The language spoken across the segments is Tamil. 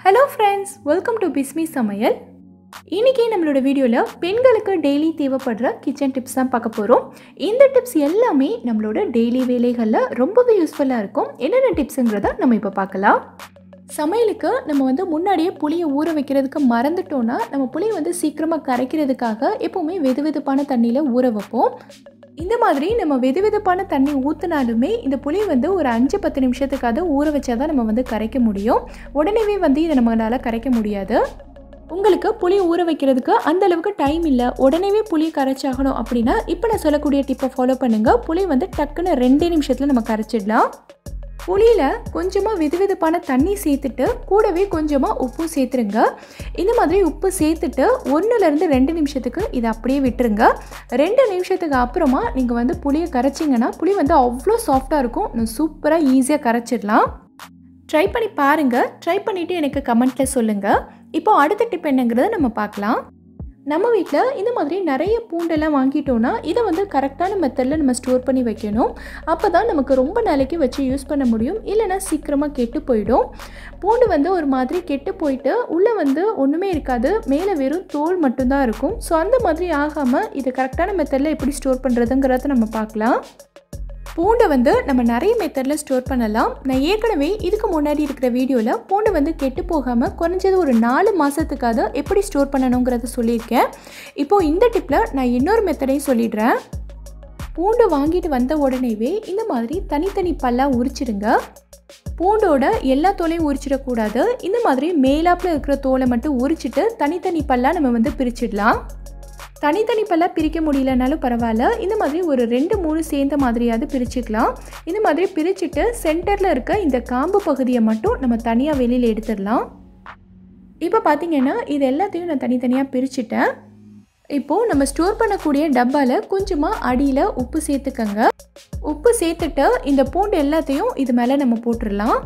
Hello friends, welcome to Samayal. இன்னைக்கு நம்மளோட வீடியோல பெண்களுக்கு டெய்லி தேவைப்படுற கிச்சன் டிப்ஸ் தான் பார்க்க போறோம். இந்த டிப்ஸ் எல்லாமே நம்மளோட டெய்லி வேலைகள்ல ரொம்பவே யூஸ்ஃபுல்லா இருக்கும். என்னென்ன டிப்ஸ்ங்கறத நம்ம இப்ப பார்க்கலாம். சமையலுக்கு நம்ம முன்னாடியே புளியை ஊற வைக்கிறதுக்கு மறந்துட்டோம்னா நம்ம புளியை சீக்கிரமா கரைக்கிறதுக்காக எப்பவுமே வெதுவெதுப்பான தண்ணியில ஊற வைப்போம். இந்த மாதிரி நம்ம வெதுவெதுப்பான தண்ணி ஊற்றினாலுமே இந்த புளி ஒரு 5-10 நிமிஷத்துக்காக ஊற வச்சாதான் நம்ம கரைக்க முடியும். உடனேவே இதை நம்மளால் கரைக்க முடியாது. உங்களுக்கு புளி ஊற வைக்கிறதுக்கு அந்த அளவுக்கு டைம் இல்லை, உடனேவே புளி கரைச்சாகணும் அப்படின்னா இப்போ நான் சொல்லக்கூடிய டிப்பை ஃபாலோ பண்ணுங்கள். புளி டக்குன்னு 2 நிமிஷத்தில் நம்ம கரைச்சிடலாம். புளியில் கொஞ்சமாக வெதுவெதுப்பான தண்ணி சேர்த்துட்டு கூடவே கொஞ்சமாக உப்பு சேர்த்துருங்க. இந்த மாதிரி உப்பு சேர்த்துட்டு 1-2 நிமிஷத்துக்கு இதை அப்படியே விட்டுருங்க. 2 நிமிஷத்துக்கு அப்புறமா நீங்கள் புளியை கரைச்சிங்கன்னா புளி அவ்வளோ சாஃப்டாக இருக்கும். சூப்பராக ஈஸியாக கரைச்சிடலாம். ட்ரை பண்ணி பாருங்கள். ட்ரை பண்ணிவிட்டு எனக்கு கமெண்ட்டில் சொல்லுங்கள். இப்போ அடுத்த டிப் என்னங்கிறத நம்ம பார்க்கலாம். நம்ம வீட்டில் இந்த மாதிரி நிறைய பூண்டெல்லாம் வாங்கிட்டோன்னா இதை கரெக்டான மெத்தடில் நம்ம ஸ்டோர் பண்ணி வைக்கணும். அப்போ தான் நமக்கு ரொம்ப நாளைக்கு வச்சு யூஸ் பண்ண முடியும். இல்லைனா சீக்கிரமாக கெட்டு போயிடும். பூண்டு ஒரு மாதிரி கெட்டு போயிட்டு உள்ளே ஒன்றுமே இருக்காது, மேலே வெறும் தோல் மட்டும்தான் இருக்கும். ஸோ அந்த மாதிரி ஆகாமல் இதை கரெக்டான மெத்தடில் எப்படி ஸ்டோர் பண்ணுறதுங்கிறத நம்ம பார்க்கலாம். பூண்டை நம்ம நிறைய மெத்தடில் ஸ்டோர் பண்ணலாம். நான் ஏற்கனவே இதுக்கு முன்னாடி இருக்கிற வீடியோவில் பூண்டு கெட்டு போகாமல் குறைஞ்சது ஒரு 4 மாதத்துக்காக எப்படி ஸ்டோர் பண்ணணுங்கிறத சொல்லியிருக்கேன். இப்போது இந்த டிப்பில் நான் இன்னொரு மெத்தடையும் சொல்லிடுறேன். பூண்டு வாங்கிட்டு வந்த உடனேவே இந்த மாதிரி தனித்தனி பல்லாக உரிச்சிடுங்க. பூண்டோட எல்லா தோலையும் உரிச்சிடக்கூடாது. இந்த மாதிரி மேலாப்பில் இருக்கிற தோலை மட்டும் உரிச்சிட்டு தனித்தனி பல்லாக நம்ம பிரிச்சிடலாம். தனித்தனி பல்லாக பிரிக்க முடியலனாலும் பரவாயில்ல, இந்த மாதிரி ஒரு 2-3 சேர்ந்த மாதிரியாவது பிரிச்சுக்கலாம். இந்த மாதிரி பிரிச்சுட்டு சென்டரில் இருக்க இந்த காம்பு பகுதியை மட்டும் நம்ம தனியாக வெளியில் எடுத்துடலாம். இப்போ பார்த்திங்கன்னா இது எல்லாத்தையும் நான் தனித்தனியாக பிரிச்சுட்டேன். இப்போது நம்ம ஸ்டோர் பண்ணக்கூடிய டப்பாவில் கொஞ்சமாக அடியில் உப்பு சேர்த்துக்கங்க. உப்பு சேர்த்துட்டு இந்த பூண்டு எல்லாத்தையும் இது மேலே நம்ம போட்டுடலாம்.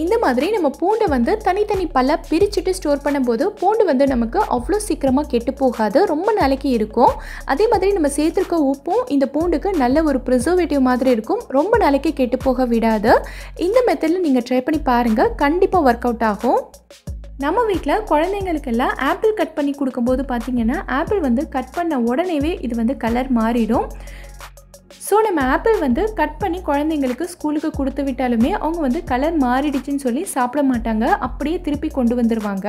இந்த மாதிரி நம்ம பூண்டை தனித்தனி பல்லாக பிரிச்சுட்டு ஸ்டோர் பண்ணும்போது பூண்டு நமக்கு அவ்வளோ சீக்கிரமாக கெட்டு போகாது, ரொம்ப நாளைக்கு இருக்கும். அதே மாதிரி நம்ம சேர்த்துருக்க உப்பும் இந்த பூண்டுக்கு நல்ல ஒரு ப்ரிசர்வேட்டிவ் மாதிரி இருக்கும், ரொம்ப நாளைக்கு கெட்டு போக விடாது. இந்த மெத்தடில் நீங்கள் ட்ரை பண்ணி பாருங்கள், கண்டிப்பாக ஒர்க் அவுட் ஆகும். நம்ம வீட்டில் குழந்தைங்களுக்கெல்லாம் ஆப்பிள் கட் பண்ணி கொடுக்கும்போது பார்த்திங்கன்னா ஆப்பிள் கட் பண்ண உடனேவே இது கலர் மாறிடும். ஸோ நம்ம ஆப்பிள் கட் பண்ணி குழந்தைங்களுக்கு ஸ்கூலுக்கு கொடுத்து விட்டாலுமே அவங்க கலர் மாறிடுச்சுன்னு சொல்லி சாப்பிட மாட்டாங்க, அப்படியே திருப்பி கொண்டு வந்துடுவாங்க.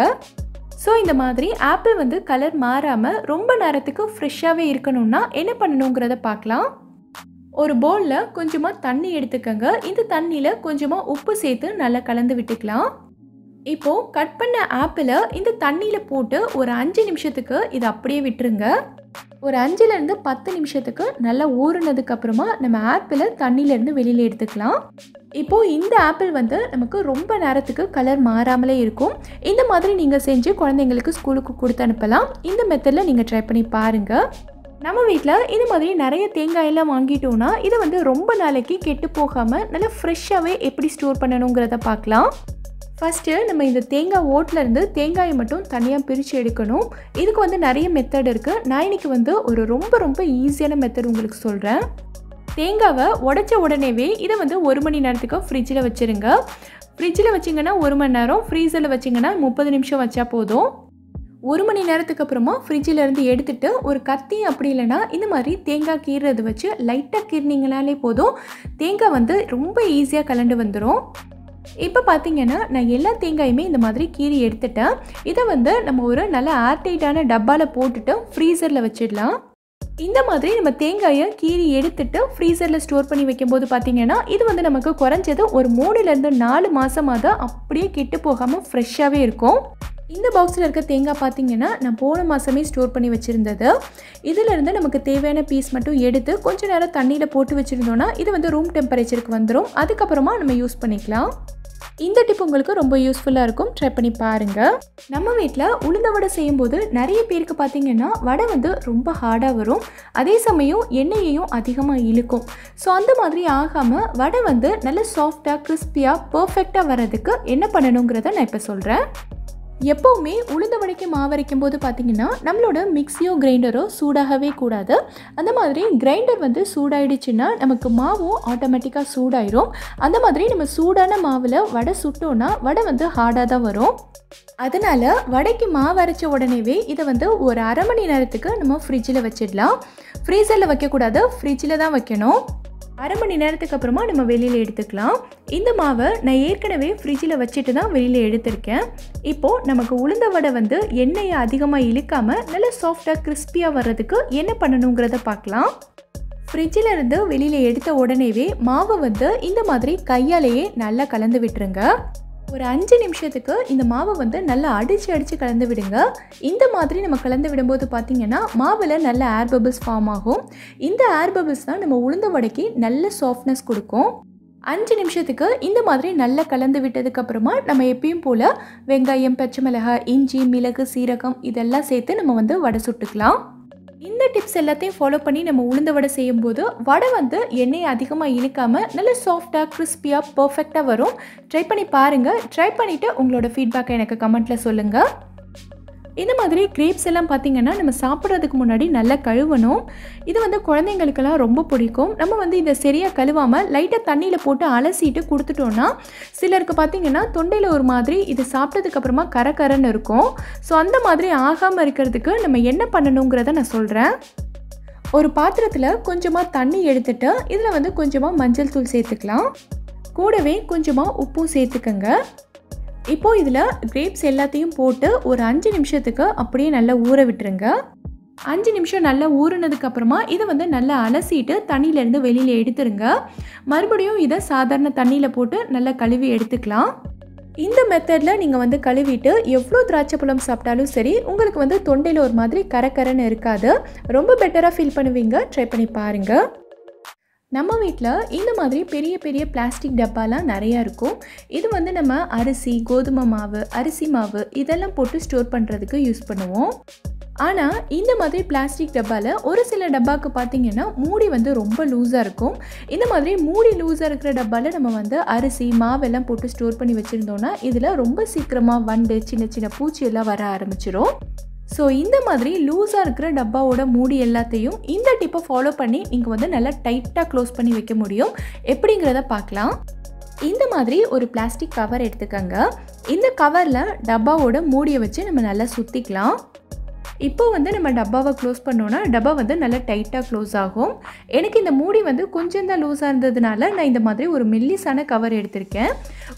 ஸோ இந்த மாதிரி ஆப்பிள் கலர் மாறாமல் ரொம்ப நேரத்துக்கு ஃப்ரெஷ்ஷாகவே இருக்கணும்னா என்ன பண்ணணுங்கிறத பார்க்கலாம். ஒரு பவுலில் கொஞ்சமாக தண்ணி எடுத்துக்கங்க. இந்த தண்ணியில் கொஞ்சமாக உப்பு சேர்த்து நல்லா கலந்து விட்டுக்கலாம். இப்போது கட் பண்ண ஆப்பிளை இந்த தண்ணியில் போட்டு ஒரு 5 நிமிஷத்துக்கு இதை அப்படியே விட்டுருங்க. ஒரு 5-10 நிமிஷத்துக்கு நல்லா ஊறினதுக்கப்புறமா நம்ம ஆப்பிளை தண்ணியிலேருந்து வெளியில் எடுத்துக்கலாம். இப்போது இந்த ஆப்பிள் நமக்கு ரொம்ப நேரத்துக்கு கலர் மாறாமலே இருக்கும். இந்த மாதிரி நீங்கள் செஞ்சு குழந்தைங்களுக்கு ஸ்கூலுக்கு கொடுத்து அனுப்பலாம். இந்த மெத்தடில் நீங்கள் ட்ரை பண்ணி பாருங்கள். நம்ம வீட்டில் இந்த மாதிரி நிறைய தேங்காயெல்லாம் வாங்கிட்டோன்னா இதை ரொம்ப நாளைக்கு கெட்டு போகாமல் நல்லா ஃப்ரெஷ்ஷாகவே எப்படி ஸ்டோர் பண்ணணுங்கிறத பார்க்கலாம். ஃபஸ்ட்டு நம்ம இந்த தேங்காய் ஓட்டிலேருந்து தேங்காயை மட்டும் தனியாக பிரித்து எடுக்கணும். இதுக்கு நிறைய மெத்தட் இருக்குது. நான் இன்றைக்கி ஒரு ரொம்ப ஈஸியான மெத்தட் உங்களுக்கு சொல்கிறேன். தேங்காவை உடைச்ச உடனேவே இதை 1 மணி நேரத்துக்கு ஃப்ரிட்ஜில் வச்சுருங்க. ஃப்ரிட்ஜில் வச்சிங்கன்னா 1 மணி நேரம், ஃப்ரீசரில் வச்சிங்கன்னா 30 நிமிஷம் வச்சா போதும். 1 மணி நேரத்துக்கு அப்புறமா ஃப்ரிட்ஜிலேருந்து எடுத்துகிட்டு ஒரு கத்தி அப்படி இல்லைனா இந்த மாதிரி தேங்காய் கீறுறது வச்சு லைட்டாக கீறினீங்கனாலே போதும். தேங்காய் ரொம்ப ஈஸியாக கலண்டு வந்துடும். இப்போ பார்த்திங்கன்னா நான் எல்லா தேங்காயுமே இந்த மாதிரி கீறி எடுத்துட்டேன். இதை நம்ம ஒரு நல்ல ஏர்டைட்டான டப்பாவில் போட்டுட்டு ஃப்ரீசரில் வச்சிடலாம். இந்த மாதிரி நம்ம தேங்காயை கீறி எடுத்துட்டு ஃப்ரீசரில் ஸ்டோர் பண்ணி வைக்கும்போது பார்த்திங்கன்னா இது நமக்கு குறைஞ்சது ஒரு 3-4 மாதமாக அப்படியே கெட்டு போகாமல் ஃப்ரெஷ்ஷாகவே இருக்கும். இந்த பாக்ஸில் இருக்க தேங்காய் பார்த்திங்கன்னா நான் போன மாதமே ஸ்டோர் பண்ணி வச்சுருந்தது. இதிலேருந்து நமக்கு தேவையான பீஸ் மட்டும் எடுத்து கொஞ்சம் நேரம் தண்ணியில் போட்டு வச்சுருந்தோன்னா இது ரூம் டெம்பரேச்சருக்கு வந்துடும். அதுக்கப்புறமா நம்ம யூஸ் பண்ணிக்கலாம். இந்த டிப் உங்களுக்கு ரொம்ப யூஸ்ஃபுல்லாக இருக்கும், ட்ரை பண்ணி பாருங்கள். நம்ம வீட்டில் உளுந்த வடை செய்யும்போது நிறைய பேருக்கு பார்த்திங்கன்னா வடை ரொம்ப ஹார்டாக வரும், அதே சமயம் எண்ணெயையும் அதிகமாக இழுக்கும். ஸோ அந்த மாதிரி ஆகாமல் வடை நல்ல சாஃப்டாக கிறிஸ்பியாக பர்ஃபெக்டாக வர்றதுக்கு என்ன பண்ணணுங்கிறத நான் இப்போ சொல்கிறேன். எப்போவுமே உளுந்த வடைக்கு மாவு அரைக்கும் போது பார்த்திங்கன்னா நம்மளோட மிக்ஸியோ கிரைண்டரோ சூடாகவே கூடாது. அந்த மாதிரி கிரைண்டர் வந்து சூடாயிடுச்சுன்னா நமக்கு மாவும் ஆட்டோமேட்டிக்காக சூடாயிரும். அந்த மாதிரி நம்ம சூடான மாவில் வடை சுட்டோன்னா வடை வந்து ஹார்டாக தான் வரும். அதனால் வடைக்கு மாவு அரைச்ச உடனேவே இதை வந்து ஒரு அரை மணி நேரத்துக்கு நம்ம ஃப்ரிட்ஜில் வச்சிடலாம். ஃப்ரீசரில் வைக்கக்கூடாது, ஃப்ரிட்ஜில் தான் வைக்கணும். அரை மணி நேரத்துக்கு அப்புறமா நம்ம வெளியில் எடுத்துக்கலாம். இந்த மாவை நான் ஏற்கனவே ஃப்ரிட்ஜில் வச்சுட்டு தான் வெளியில் எடுத்திருக்கேன். இப்போது நமக்கு உளுந்த வடை வந்து எண்ணெயை அதிகமாக இழுக்காமல் நல்லா சாஃப்டாக கிறிஸ்பியாக வர்றதுக்கு என்ன பண்ணணுங்கிறத பார்க்கலாம். ஃப்ரிட்ஜில் இருந்து வெளியில் எடுத்த உடனேவே மாவை வந்து இந்த மாதிரி கையாலேயே நல்லா கலந்து விட்டுருங்க. ஒரு 5 நிமிஷத்துக்கு இந்த மாவை வந்து நல்லா அடித்து கலந்து விடுங்க. இந்த மாதிரி நம்ம கலந்து விடும்போது பார்த்திங்கன்னா மாவில் நல்ல ஏர் பபிள்ஸ் ஃபார்ம் ஆகும். இந்த ஏர் பபிள்ஸ் தான் நம்ம உளுந்த வடைக்கு நல்ல சாஃப்ட்னஸ் கொடுக்கும். 5 நிமிஷத்துக்கு இந்த மாதிரி நல்லா கலந்து விட்டதுக்கப்புறமா நம்ம எப்பயும் போல் வெங்காயம், பச்சை மிளகாய், இஞ்சி, மிளகு, சீரகம் இதெல்லாம் சேர்த்து நம்ம வந்து வடை சுட்டுக்கலாம். இந்த டிப்ஸ் எல்லாத்தையும் ஃபாலோ பண்ணி நம்ம உளுந்த வடை செய்யும்போது வடை வந்து எண்ணெயை அதிகமாக இழுக்காமல் நல்ல சாஃப்டாக கிறிஸ்பியாக பர்ஃபெக்டாக வரும். ட்ரை பண்ணி பாருங்கள். ட்ரை பண்ணிவிட்டு உங்களோட ஃபீட்பேக்கை எனக்கு கமெண்ட்டில் சொல்லுங்கள். இந்த மாதிரி கிரேப்ஸ் எல்லாம் பார்த்திங்கன்னா நம்ம சாப்பிட்றதுக்கு முன்னாடி நல்லா கழுவணும். இது வந்து குழந்தைங்களுக்கெல்லாம் ரொம்ப பிடிக்கும். நம்ம வந்து இதை சரியாக கழுவாமல் லைட்டாக தண்ணியில் போட்டு அலசிட்டு கொடுத்துட்டோன்னா சிலருக்கு பார்த்திங்கன்னா தொண்டையில் ஒரு மாதிரி இது சாப்பிட்டதுக்கப்புறமா கரன்னு இருக்கும். ஸோ அந்த மாதிரி ஆகாமல் இருக்கிறதுக்கு நம்ம என்ன பண்ணணுங்கிறத நான் சொல்கிறேன். ஒரு பாத்திரத்தில் கொஞ்சமாக தண்ணி எடுத்துகிட்டு இதில் வந்து கொஞ்சமாக மஞ்சள் தூள் சேர்த்துக்கலாம். கூடவே கொஞ்சமாக உப்பும் சேர்த்துக்கங்க. இப்போது இதில் கிரேப்ஸ் எல்லாத்தையும் போட்டு ஒரு 5 நிமிஷத்துக்கு அப்படியே நல்லா ஊற விட்டுருங்க. 5 நிமிஷம் நல்லா ஊறினதுக்கப்புறமா இதை வந்து நல்லா அலசிட்டு தண்ணியிலேருந்து வெளியில் எடுத்துருங்க. மறுபடியும் இதை சாதாரண தண்ணியில் போட்டு நல்லா கழுவி எடுத்துக்கலாம். இந்த மெத்தடில் நீங்கள் வந்து கழுவிட்டு எவ்வளோ திராட்சை பழம் சாப்பிட்டாலும் சரி உங்களுக்கு வந்து தொண்டையில் ஒரு மாதிரி கரன்னு இருக்காது. ரொம்ப பெட்டராக ஃபீல் பண்ணுவீங்க. ட்ரை பண்ணி பாருங்கள். நம்ம வீட்டில் இந்த மாதிரி பெரிய பெரிய பிளாஸ்டிக் டப்பாலாம் நிறையா இருக்கும். இது வந்து நம்ம அரிசி, கோதுமை மாவு, அரிசி மாவு இதெல்லாம் போட்டு ஸ்டோர் பண்ணுறதுக்கு யூஸ் பண்ணுவோம். ஆனால் இந்த மாதிரி பிளாஸ்டிக் டப்பாவில் ஒரு சில டப்பாவுக்கு பார்த்திங்கன்னா மூடி வந்து ரொம்ப லூஸாக இருக்கும். இந்த மாதிரி மூடி லூஸாக இருக்கிற டப்பாவில் நம்ம வந்து அரிசி, மாவெல்லாம் போட்டு ஸ்டோர் பண்ணி வச்சுருந்தோன்னா இதில் ரொம்ப சீக்கிரமாக வண்டு, சின்ன சின்ன பூச்சியெல்லாம் வர ஆரம்பிச்சிடும். ஸோ இந்த மாதிரி லூஸாக இருக்கிற டப்பாவோட மூடி எல்லாத்தையும் இந்த டிப்பை ஃபாலோ பண்ணி நீங்கள் வந்து நல்லா டைட்டாக க்ளோஸ் பண்ணி வைக்க முடியும். எப்படிங்கிறத பார்க்கலாம். இந்த மாதிரி ஒரு பிளாஸ்டிக் கவர் எடுத்துக்கங்க. இந்த கவரில் டப்பாவோட மூடியை வச்சு நம்ம நல்லா சுற்றிக்கலாம். இப்போ வந்து நம்ம டப்பாவை க்ளோஸ் பண்ணோன்னா டப்பா வந்து நல்லா டைட்டாக க்ளோஸ் ஆகும். எனக்கு இந்த மூடி வந்து கொஞ்சம் தான் லூஸாக இருந்ததுனால நான் இந்த மாதிரி ஒரு மெல்லிசான கவர் எடுத்திருக்கேன்.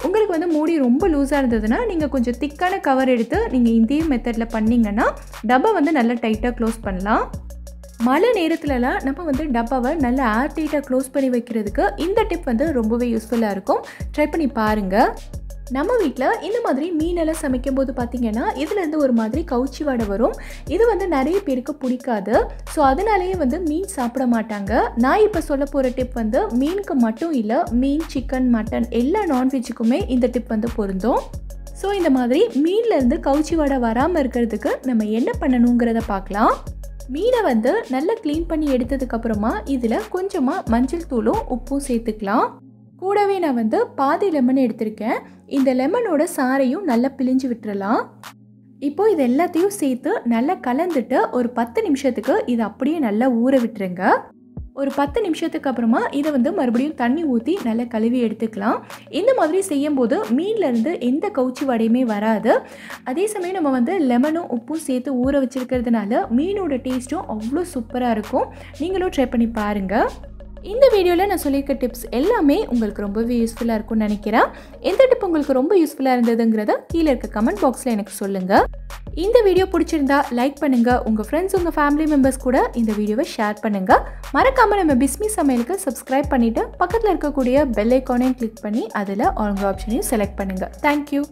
உங்களுக்கு வந்து மூடி ரொம்ப லூஸாக இருந்ததுன்னா நீங்கள் கொஞ்சம் திக்கான கவர் எடுத்து நீங்கள் இதே மெத்தடில் பண்ணிங்கன்னா டப்பா வந்து நல்லா டைட்டாக க்ளோஸ் பண்ணலாம். மழை நேரத்துலலாம் நம்ம வந்து டப்பாவை நல்லா ஏர் டைட்டாக க்ளோஸ் பண்ணி வைக்கிறதுக்கு இந்த டிப் வந்து ரொம்பவே யூஸ்ஃபுல்லாக இருக்கும். ட்ரை பண்ணி பாருங்கள். நம்ம வீட்டில் இந்த மாதிரி மீனெல்லாம் சமைக்கும் போது பார்த்திங்கன்னா இதுலேருந்து ஒரு மாதிரி கவுச்சி வாடை வரும். இது வந்து நிறைய பேருக்கு பிடிக்காது. ஸோ அதனாலேயே வந்து மீன் சாப்பிட மாட்டாங்க. நான் இப்போ சொல்ல போகிற டிப் வந்து மீனுக்கு மட்டும் இல்லை, மீன், சிக்கன், மட்டன் எல்லா நான்வெஜ்ஜுக்குமே இந்த டிப் வந்து பொருந்தும். ஸோ இந்த மாதிரி மீன்லேருந்து கவுச்சி வாடை வராமல் இருக்கிறதுக்கு நம்ம என்ன பண்ணணுங்கிறத பார்க்கலாம். மீனை வந்து நல்லா க்ளீன் பண்ணி எடுத்ததுக்கப்புறமா இதில் கொஞ்சமாக மஞ்சள் தூளும் உப்பும் சேர்த்துக்கலாம். கூடவே நான் வந்து பாதி லெமன் எடுத்திருக்கேன். இந்த லெமனோட சாறையும் நல்லா பிழிஞ்சு விட்டுறலாம். இப்போது இது எல்லாத்தையும் சேர்த்து நல்லா கலந்துட்டு ஒரு 10 நிமிஷத்துக்கு இதை அப்படியே நல்லா ஊற விட்டுருங்க. ஒரு 10 நிமிஷத்துக்கு அப்புறமா இதை வந்து மறுபடியும் தண்ணி ஊற்றி நல்லா கழுவி எடுத்துக்கலாம். இந்த மாதிரி செய்யும்போது மீன்லேருந்து எந்த கவுச்சி வாடையுமே வராது. அதே சமயம் நம்ம வந்து லெமனும் உப்பும் சேர்த்து ஊற வச்சுருக்கிறதுனால மீனோட டேஸ்ட்டும் அவ்வளோ சூப்பராக இருக்கும். நீங்களும் ட்ரை பண்ணி பாருங்கள். இந்த வீடியோவில் நான் சொல்லியிருக்க டிப்ஸ் எல்லாமே உங்களுக்கு ரொம்பவே யூஸ்ஃபுல்லாக இருக்கும்னு நினைக்கிறேன். எந்த டிப் உங்களுக்கு ரொம்ப யூஸ்ஃபுல்லாக இருந்ததுங்கிறத கீழே இருக்க கமெண்ட் பாக்ஸில் எனக்கு சொல்லுங்கள். இந்த வீடியோ பிடிச்சிருந்தா லைக் பண்ணுங்கள். உங்கள் ஃப்ரெண்ட்ஸ், உங்கள் ஃபேமிலி மெம்பர்ஸ் கூட இந்த வீடியோவை ஷேர் பண்ணுங்கள். மறக்காமல் நம்ம பிஸ்மி சமையலுக்கு சப்ஸ்கிரைப் பண்ணிவிட்டு பக்கத்தில் இருக்கக்கூடிய பெல் ஐக்கானையும் கிளிக் பண்ணி அதில் ஆல் ஆப்ஷனையும் செலக்ட் பண்ணுங்கள். தேங்க்யூ.